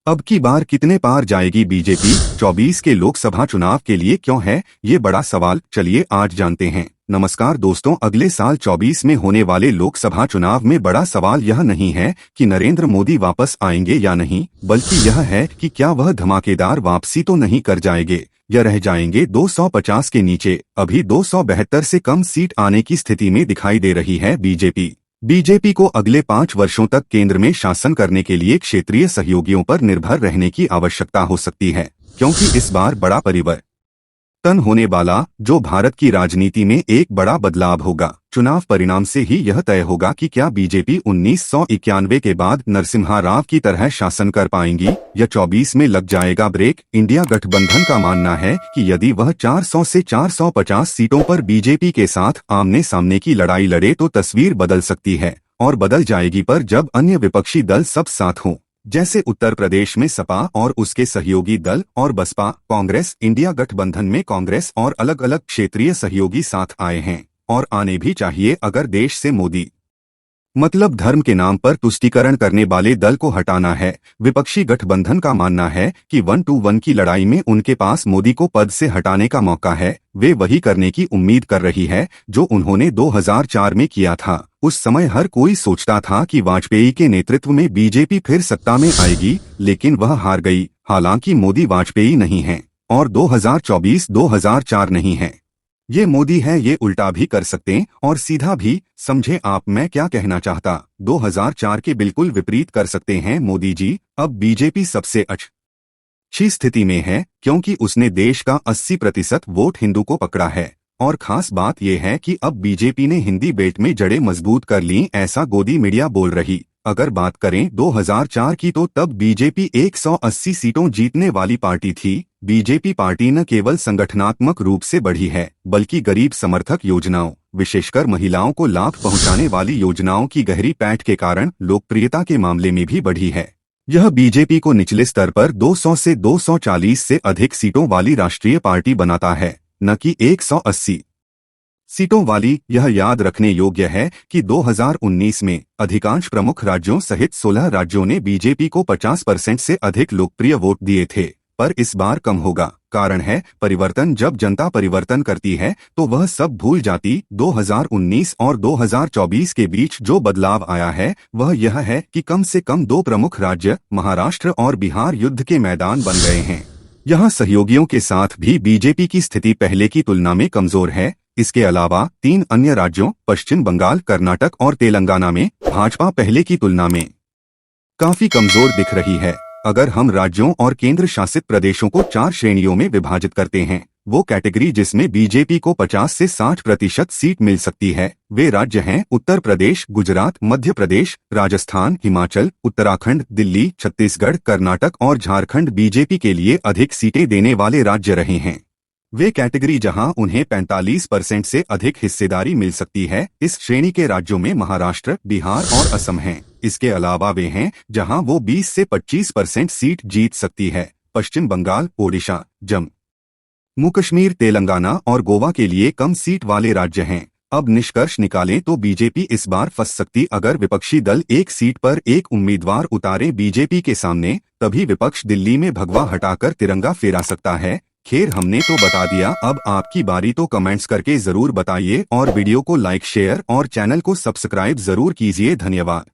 अब की बार कितने पार जाएगी बीजेपी? 24 के लोकसभा चुनाव के लिए क्यों है ये बड़ा सवाल, चलिए आज जानते हैं। नमस्कार दोस्तों, अगले साल 24 में होने वाले लोकसभा चुनाव में बड़ा सवाल यह नहीं है कि नरेंद्र मोदी वापस आएंगे या नहीं, बल्कि यह है कि क्या वह धमाकेदार वापसी तो नहीं कर जाएंगे या रह जाएंगे 250 के नीचे। अभी 272 से कम सीट आने की स्थिति में दिखाई दे रही है बीजेपी को अगले 5 वर्षों तक केंद्र में शासन करने के लिए क्षेत्रीय सहयोगियों पर निर्भर रहने की आवश्यकता हो सकती है, क्योंकि इस बार बड़ा परिवर्तन होने वाला, जो भारत की राजनीति में एक बड़ा बदलाव होगा। चुनाव परिणाम से ही यह तय होगा कि क्या बीजेपी 1991 के बाद नरसिम्हा राव की तरह शासन कर पाएंगी या 24 में लग जाएगा ब्रेक। इंडिया गठबंधन का मानना है कि यदि वह 400 से 450 सीटों पर बीजेपी के साथ आमने सामने की लड़ाई लड़े तो तस्वीर बदल सकती है, और बदल जाएगी पर जब अन्य विपक्षी दल सब साथ हों, जैसे उत्तर प्रदेश में सपा और उसके सहयोगी दल और बसपा, कांग्रेस। इंडिया गठबंधन में कांग्रेस और अलग अलग क्षेत्रीय सहयोगी साथ आए हैं और आने भी चाहिए। अगर देश से मोदी मतलब धर्म के नाम पर तुष्टीकरण करने वाले दल को हटाना है, विपक्षी गठबंधन का मानना है कि 1 to 1 की लड़ाई में उनके पास मोदी को पद से हटाने का मौका है। वे वही करने की उम्मीद कर रही है जो उन्होंने 2004 में किया था। उस समय हर कोई सोचता था कि वाजपेयी के नेतृत्व में बीजेपी फिर सत्ता में आएगी, लेकिन वह हार गई। हालांकि मोदी वाजपेयी नहीं है और 2024 2004 नहीं है। ये मोदी है, ये उल्टा भी कर सकते और सीधा भी। समझे आप मैं क्या कहना चाहता? 2004 के बिल्कुल विपरीत कर सकते हैं मोदी जी। अब बीजेपी सबसे अच्छी स्थिति में है क्योंकि उसने देश का 80% वोट हिंदू को पकड़ा है, और खास बात यह है कि अब बीजेपी ने हिंदी बेल्ट में जड़ें मजबूत कर लीं, ऐसा गोदी मीडिया बोल रही। अगर बात करें 2004 की तो तब बीजेपी 180 सीटों जीतने वाली पार्टी थी। बीजेपी पार्टी न केवल संगठनात्मक रूप से बढ़ी है, बल्कि गरीब समर्थक योजनाओं, विशेषकर महिलाओं को लाभ पहुंचाने वाली योजनाओं की गहरी पैठ के कारण लोकप्रियता के मामले में भी बढ़ी है। यह बीजेपी को निचले स्तर पर 200 से 240 से अधिक सीटों वाली राष्ट्रीय पार्टी बनाता है, न कि 180 सीटों वाली। यह याद रखने योग्य है कि 2019 में अधिकांश प्रमुख राज्यों सहित 16 राज्यों ने बीजेपी को 50% से अधिक लोकप्रिय वोट दिए थे, पर इस बार कम होगा। कारण है परिवर्तन। जब जनता परिवर्तन करती है तो वह सब भूल जाती। 2019 और 2024 के बीच जो बदलाव आया है वह यह है कि कम से कम 2 प्रमुख राज्य महाराष्ट्र और बिहार युद्ध के मैदान बन गए हैं। यहाँ सहयोगियों के साथ भी बीजेपी की स्थिति पहले की तुलना में कमजोर है। इसके अलावा 3 अन्य राज्यों पश्चिम बंगाल, कर्नाटक और तेलंगाना में भाजपा पहले की तुलना में काफी कमजोर दिख रही है। अगर हम राज्यों और केंद्र शासित प्रदेशों को 4 श्रेणियों में विभाजित करते हैं, वो कैटेगरी जिसमें बीजेपी को 50 से 60% सीट मिल सकती है, वे राज्य हैं उत्तर प्रदेश, गुजरात, मध्य प्रदेश, राजस्थान, हिमाचल, उत्तराखंड, दिल्ली, छत्तीसगढ़, कर्नाटक और झारखंड। बीजेपी के लिए अधिक सीटें देने वाले राज्य रहे हैं वे कैटेगरी जहां उन्हें 45% से अधिक हिस्सेदारी मिल सकती है। इस श्रेणी के राज्यों में महाराष्ट्र, बिहार और असम हैं। इसके अलावा वे हैं जहां वो 20 से 25% सीट जीत सकती है। पश्चिम बंगाल, ओडिशा, जम्मू कश्मीर, तेलंगाना और गोवा के लिए कम सीट वाले राज्य हैं। अब निष्कर्ष निकालें तो बीजेपी इस बार फंस सकती अगर विपक्षी दल एक सीट पर एक उम्मीदवार उतारे बीजेपी के सामने, तभी विपक्ष दिल्ली में भगवा हटाकर तिरंगा फहरा सकता है। खैर, हमने तो बता दिया, अब आपकी बारी, तो कमेंट्स करके जरूर बताइए और वीडियो को लाइक, शेयर और चैनल को सब्सक्राइब जरूर कीजिए। धन्यवाद।